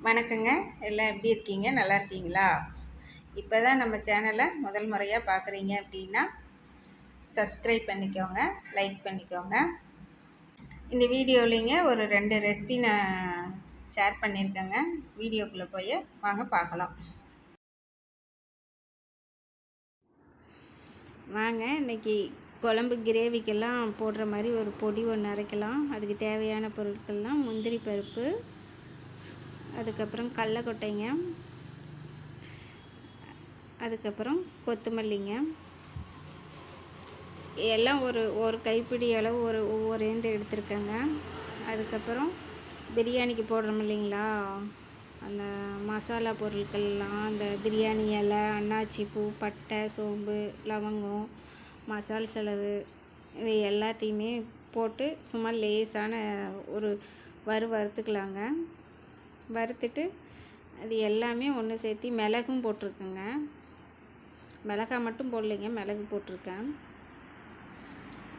வணக்கங்க. எல்லாம் எப்படி இருக்கீங்க? நல்லா இருக்கீங்களா? இப்போ தான் நம்ம சேனலை முதல் முறையாக பார்க்குறீங்க அப்படின்னா சப்ஸ்கிரைப் பண்ணிக்கோங்க, லைக் பண்ணிக்கோங்க. இந்த வீடியோவிலிங்க ஒரு 2 ரெசிபி நான் ஷேர் பண்ணியிருக்கேங்க. வீடியோக்குள்ளே போய் வாங்க பார்க்கலாம். வாங்க இன்றைக்கி குழம்பு கிரேவிக்கெல்லாம் போடுற மாதிரி ஒரு பொடி ஒன்று அரைக்கலாம். அதுக்கு தேவையான பொருட்கள்லாம் முந்திரி பருப்பு, அதுக்கப்புறம் கடலக்கொட்டைங்க, அதுக்கப்புறம் கொத்தமல்லிங்க, எல்லாம் ஒரு கைப்பிடி அளவு ஒவ்வொரு எடுத்துருக்கேங்க. அதுக்கப்புறம் பிரியாணிக்கு போடுறோம் இல்லைங்களா, அந்த மசாலா பொருட்கள்லாம், அந்த பிரியாணி இலை, அன்னாச்சி பூ, பட்டை, சோம்பு, லவங்கம், மசால் செலவு, இது எல்லாத்தையுமே போட்டு சும்மா லேசான ஒரு வறுத்துக்கலாங்க. வறுத்துட்டு அது எல்லாமே ஒன்று சேர்த்து மிளகும் போட்டிருக்குங்க. மிளகாய் மட்டும் போடலைங்க, மிளகு போட்டிருக்கேன்.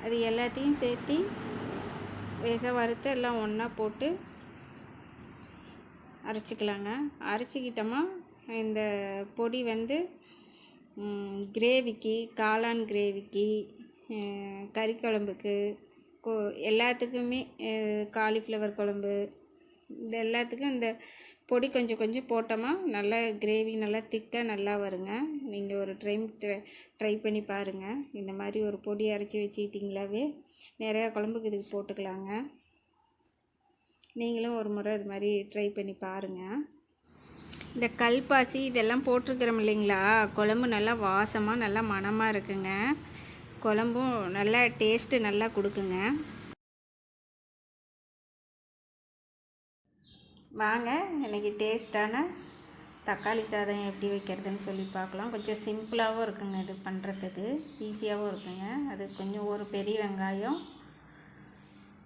அது எல்லாத்தையும் சேர்த்து லேசாக வறுத்து எல்லாம் ஒன்றா போட்டு அரைச்சிக்கலாங்க. அரைச்சிக்கிட்டோமா இந்த பொடி கிரேவிக்கு, காளான் கிரேவிக்கு, கறி குழம்புக்கு, எல்லாத்துக்குமே, காலிஃப்ளவர் குழம்பு, இது எல்லாத்துக்கும் இந்த பொடி கொஞ்சம் கொஞ்சம் போட்டோமா நல்லா கிரேவி நல்லா திக்காக நல்லா வருங்க. நீங்கள் ஒரு ட்ரை பண்ணி பாருங்கள். இந்த மாதிரி ஒரு பொடி அரைச்சி வச்சுக்கிட்டிங்களாவே நிறையா குழம்புக்கு இதுக்கு போட்டுக்கலாங்க. நீங்களும் ஒரு முறை இது மாதிரி ட்ரை பண்ணி பாருங்கள். இந்த கல்பாசி இதெல்லாம் போட்டிருக்கிறோம் இல்லைங்களா, குழம்பு நல்லா வாசமாக நல்லா மணமாக இருக்குங்க. குழம்பும் நல்லா டேஸ்ட்டு நல்லா கொடுக்குங்க. வாங்க இன்றைக்கி டேஸ்ட்டான தக்காளி சாதம் எப்படி வைக்கிறதுன்னு சொல்லி பார்க்கலாம். கொஞ்சம் சிம்பிளாகவும் இருக்குங்க, இது பண்ணுறதுக்கு ஈஸியாகவும் இருக்குங்க. அது கொஞ்சம் ஒரு பெரிய வெங்காயம்,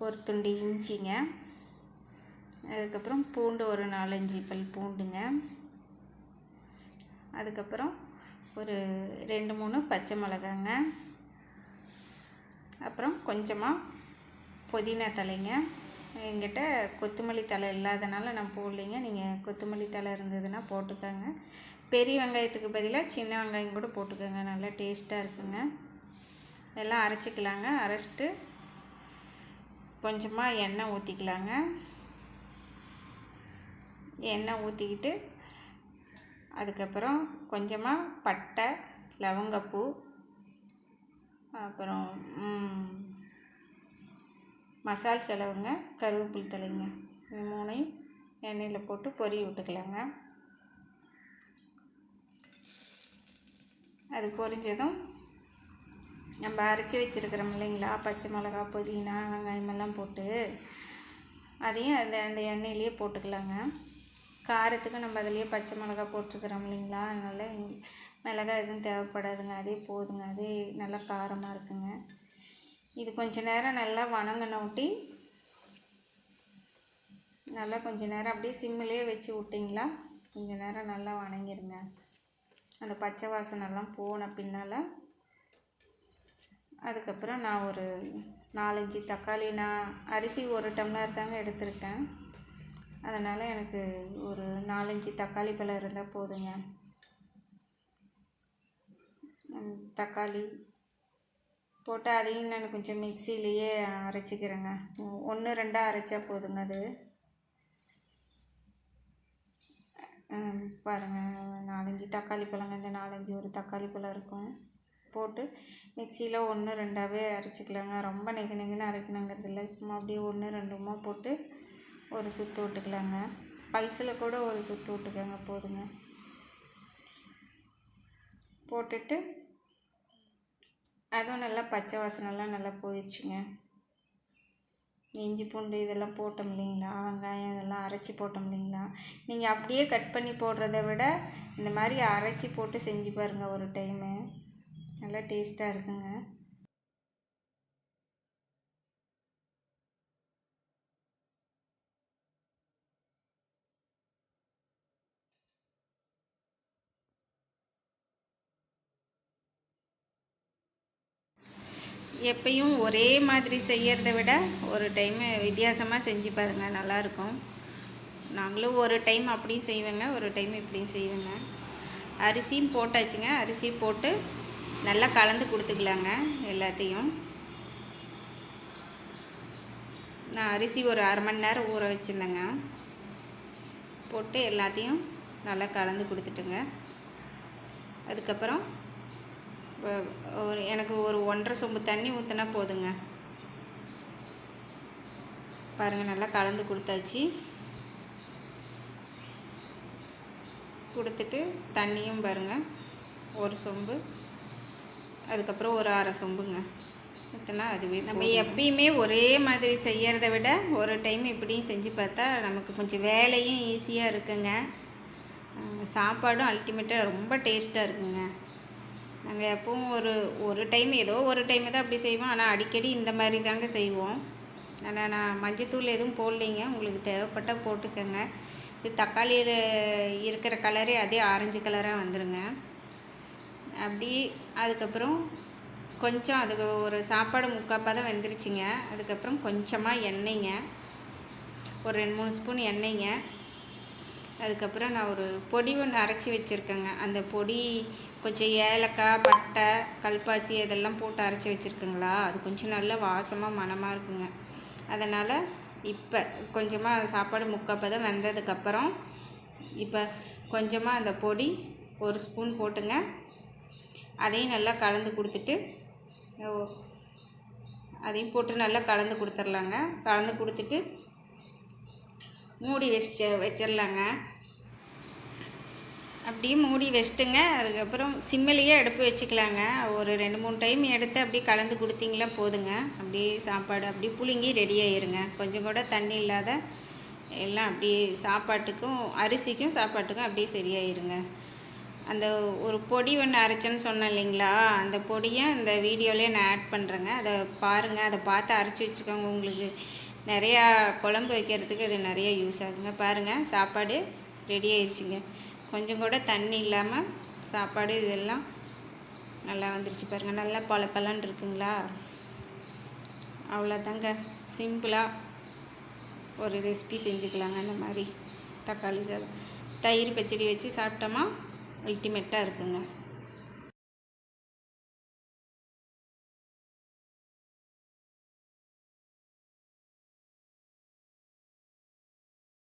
ஒரு துண்டு இஞ்சிங்க, அதுக்கப்புறம் பூண்டு ஒரு 4-5 பல் பூண்டுங்க, அதுக்கப்புறம் ஒரு 2-3 பச்சை மிளகாங்க, அப்புறம் கொஞ்சமாக புதினா தலைங்க. என்கிட்ட கொத்தமல்லி தழை இல்லாதனால நான் போடலைங்க. நீங்கள் கொத்தமல்லி தழை இருந்ததுன்னா போட்டுக்கோங்க. பெரிய வெங்காயத்துக்கு பதிலாக சின்ன வெங்காயம் கூட போட்டுக்கோங்க, நல்லா டேஸ்ட்டாக இருக்குங்க. எல்லாம் அரைச்சிக்கலாங்க. அரைச்சிட்டு கொஞ்சமாக எண்ணெய் ஊற்றிக்கலாங்க. எண்ணெய் ஊற்றிக்கிட்டு அதுக்கப்புறம் கொஞ்சமாக பட்டை, லவங்கப்பூ, அப்புறம் மசால் செலவுங்க, கருவேப்பிலை தலைங்க, இது 3ஐயும் எண்ணெயில் போட்டு பொரிய விட்டுக்கலாங்க. அது பொரிஞ்சதும் நம்ம அரைச்சி வச்சுருக்கிறோம் இல்லைங்களா, பச்சை மிளகா, புதினா, வெங்காயமெல்லாம் போட்டு அதையும் அந்த எண்ணெயிலேயே போட்டுக்கலாங்க. காரத்துக்கு நம்ம அதிலேயே பச்சை மிளகா போட்டிருக்கிறோம் இல்லைங்களா, அதனால் மிளகாய் எதுவும் தேவைப்படாதுங்க, அதே போதுங்க. அதே நல்லா காரமாக இருக்குங்க. இது கொஞ்சம் நேரம் நல்லா வணங்கினோட்டி நல்லா கொஞ்சம் நேரம் அப்படியே சிம்மிலே வச்சு விட்டிங்களா கொஞ்சம் நேரம் நல்லா வணங்கிருங்க. அந்த பச்சை வாசனைலாம் போன பின்னால் அதுக்கப்புறம் நான் ஒரு 4-5 தக்காளி, நான் அரிசி 1 டம்ளர் தாங்க எடுத்திருக்கேன். அதனால் எனக்கு ஒரு 4-5 தக்காளி பழம் இருந்தால் போதுங்க. தக்காளி போட்டு அதையும் நான் கொஞ்சம் மிக்சிலேயே அரைச்சிக்கிறேங்க. 1-2 அரைச்சா போதுங்க. அது பாருங்கள், 4-5 தக்காளி பழங்க, இந்த 4-5 ஒரு தக்காளி பழம் இருக்கும் போட்டு மிக்சியில் 1-2ஆகவே அரைச்சிக்கலாங்க. ரொம்ப நெகுன்னு அரைக்கணுங்கிறது இல்லை, சும்மா அப்படியே 1-2 போட்டு ஒரு சுற்று விட்டுக்கலாங்க. பல்சில் கூட ஒரு சுற்று விட்டுக்கோங்க, போதுங்க. போட்டுட்டு அதுவும் நல்லா பச்சை வாசனைலாம் நல்லா போயிடுச்சுங்க. இஞ்சி பூண்டு இதெல்லாம் போட்டோம் இல்லைங்களா, வெங்காயம் இதெல்லாம் அரைச்சி போட்டோம் இல்லைங்களா, நீங்கள் அப்படியே கட் பண்ணி போடுறத விட இந்த மாதிரி அரைச்சி போட்டு செஞ்சு பாருங்கள் ஒரு டைமு, நல்லா டேஸ்ட்டாக இருக்குங்க. எப்பயும் ஒரே மாதிரி செய்கிறத விட ஒரு டைமு வித்தியாசமாக செஞ்சு பாருங்கள், நல்லாயிருக்கும். நாங்களும் ஒரு டைம் அப்படியும் செய்வேங்க, ஒரு டைம் இப்படியும் செய்வேங்க. அரிசியும் போட்டாச்சுங்க. அரிசி போட்டு நல்லா கலந்து கொடுத்துக்கலாங்க எல்லாத்தையும். நான் அரிசி ஒரு அரை மணி நேரம் ஊற வச்சுருந்தேங்க. போட்டு எல்லாத்தையும் நல்லா கலந்து கொடுத்துட்டுங்க. அதுக்கப்புறம் எனக்கு ஒரு 1.5 சொம்பு தண்ணி ஊற்றினா போதுங்க. பாருங்கள், நல்லா கலந்து கொடுத்தாச்சு. கொடுத்துட்டு தண்ணியும் பாருங்கள், 1 சொம்பு, அதுக்கப்புறம் ஒரு அரை சொம்புங்க ஊற்றினா அதுவே. நம்ம எப்பயுமே ஒரே மாதிரி செய்கிறத விட ஒரு டைம் இப்படியும் செஞ்சு பார்த்தா நமக்கு கொஞ்சம் வேலையும் ஈஸியாக இருக்குங்க. சாப்பாடும் அல்டிமேட்டாக ரொம்ப டேஸ்ட்டாக இருக்குங்க. நாங்கள் எப்பவும் ஒரு டைம் ஏதோ ஒரு டைம் தான் அப்படி செய்வோம். ஆனால் அடிக்கடி இந்த மாதிரி தாங்க செய்வோம். ஆனால் நான் மஞ்சத்தூள் எதுவும் போடலைங்க, உங்களுக்கு தேவைப்பட்டால் போட்டுக்கோங்க. இது தக்காளியில் இருக்கிற கலரே அதே ஆரஞ்சு கலராக வந்துடுங்க. அப்படி அதுக்கப்புறம் கொஞ்சம் அதுக்கு ஒரு சாப்பாடு 3/4 பதம் வெந்துருச்சுங்க. அதுக்கப்புறம் கொஞ்சமாக எண்ணெய்ங்க, ஒரு 2-3 ஸ்பூன் எண்ணெய்ங்க. அதுக்கப்புறம் நான் ஒரு பொடி ஒன்று அரைச்சி வச்சுருக்கேங்க. அந்த பொடி கொஞ்சம் ஏலக்காய், பட்டை, கல்பாசி இதெல்லாம் போட்டு அரைச்சி வச்சுருக்குங்களா, அது கொஞ்சம் நல்ல வாசமாக மணமாக இருக்குங்க. அதனால் இப்போ கொஞ்சமாக சாப்பாடு 3/4 பதம் வெந்ததுக்கப்புறம் இப்போ கொஞ்சமாக அந்த பொடி 1 ஸ்பூன் போட்டுங்க. அதையும் நல்லா கலந்து கொடுத்துட்டு அதையும் போட்டு நல்லா கலந்து கொடுத்துர்லாங்க. கலந்து கொடுத்துட்டு மூடி வச்சிடலாங்க. அப்படியே மூடி வச்சுட்டுங்க. அதுக்கப்புறம் சிம்மிலேயே அடுப்பு வச்சுக்கலாங்க. ஒரு 2-3 டைம் எடுத்து அப்படியே கலந்து கொடுத்தீங்களா போதுங்க. அப்படியே சாப்பாடு அப்படியே புழுங்கி ரெடி ஆயிருங்க. கொஞ்சம் கூட தண்ணி இல்லாத எல்லாம் அப்படியே சாப்பாட்டுக்கும் அரிசிக்கும் சாப்பாட்டுக்கும் அப்படியே சரியாயிருங்க. அந்த ஒரு பொடி ஒன்று அரைச்சேன்னு சொன்னேன் இல்லைங்களா, அந்த பொடியை இந்த வீடியோலேயே நான் ஆட் பண்ணுறேங்க. அதை பாருங்கள், அதை பார்த்து அரைச்சி வச்சுக்கோங்க. உங்களுக்கு நிறையா குழம்பு வைக்கிறதுக்கு இது நிறைய யூஸ் ஆகுங்க. பாருங்கள், சாப்பாடு ரெடி ஆயிடுச்சுங்க. கொஞ்சம் கூட தண்ணி இல்லாமல் சாப்பாடு இதெல்லாம் நல்லா வந்துருச்சு பாருங்கள். நல்லா பலன்னு இருக்குங்களா. அவ்வளோதாங்க, சிம்பிளாக ஒரு ரெசிபி செஞ்சுக்கலாங்க. அந்த மாதிரி தக்காளி சாதம், தயிர் பச்சடி வச்சு சாப்பிட்டோமா அல்டிமேட்டாக இருக்குங்க.